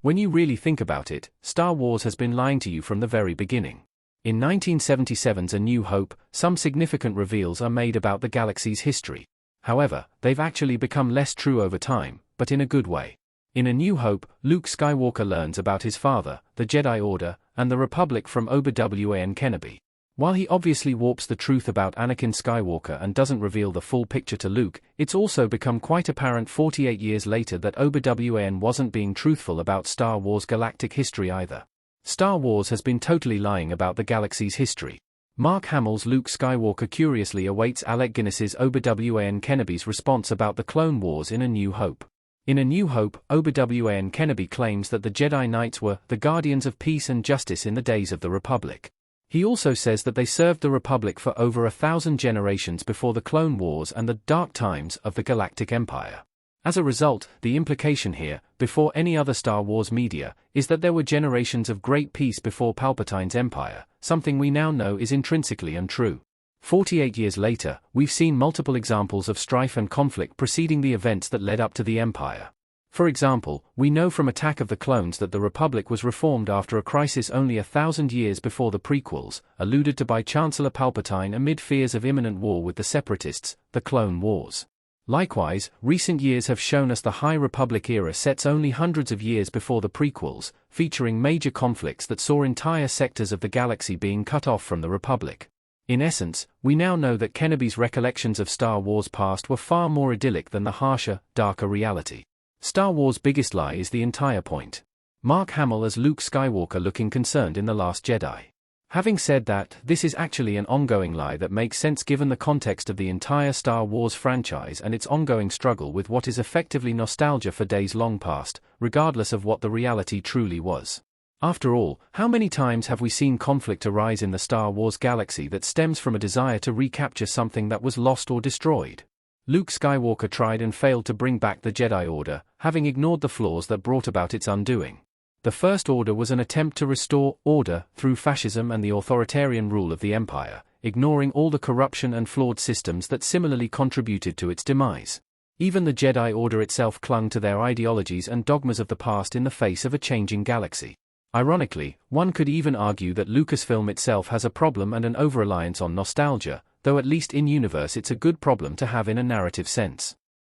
When you really think about it, Star Wars has been lying to you from the very beginning. In 1977's A New Hope, some significant reveals are made about the galaxy's history. However, they've actually become less true over time, but in a good way. In A New Hope, Luke Skywalker learns about his father, the Jedi Order, and the Republic from Obi-Wan Kenobi. While he obviously warps the truth about Anakin Skywalker and doesn't reveal the full picture to Luke, it's also become quite apparent 48 years later that Obi-Wan wasn't being truthful about Star Wars galactic history either. Star Wars has been totally lying about the galaxy's history. Mark Hamill's Luke Skywalker curiously awaits Alec Guinness's Obi-Wan Kenobi's response about the Clone Wars in A New Hope. In A New Hope, Obi-Wan Kenobi claims that the Jedi Knights were the guardians of peace and justice in the days of the Republic. He also says that they served the Republic for over 1,000 generations before the Clone Wars and the dark times of the Galactic Empire. As a result, the implication here, before any other Star Wars media, is that there were generations of great peace before Palpatine's empire, something we now know is intrinsically untrue. 48 years later, we've seen multiple examples of strife and conflict preceding the events that led up to the empire. For example, we know from Attack of the Clones that the Republic was reformed after a crisis only 1,000 years before the prequels, alluded to by Chancellor Palpatine amid fears of imminent war with the Separatists, the Clone Wars. Likewise, recent years have shown us the High Republic era sets only hundreds of years before the prequels, featuring major conflicts that saw entire sectors of the galaxy being cut off from the Republic. In essence, we now know that Kenobi's recollections of Star Wars' past were far more idyllic than the harsher, darker reality. Star Wars' biggest lie is the entire point. Mark Hamill as Luke Skywalker looking concerned in The Last Jedi. Having said that, this is actually an ongoing lie that makes sense given the context of the entire Star Wars franchise and its ongoing struggle with what is effectively nostalgia for days long past, regardless of what the reality truly was. After all, how many times have we seen conflict arise in the Star Wars galaxy that stems from a desire to recapture something that was lost or destroyed? Luke Skywalker tried and failed to bring back the Jedi Order, having ignored the flaws that brought about its undoing. The First Order was an attempt to restore order through fascism and the authoritarian rule of the Empire, ignoring all the corruption and flawed systems that similarly contributed to its demise. Even the Jedi Order itself clung to their ideologies and dogmas of the past in the face of a changing galaxy. Ironically, one could even argue that Lucasfilm itself has a problem and an over-reliance on nostalgia, though at least in-universe it's a good problem to have in a narrative sense.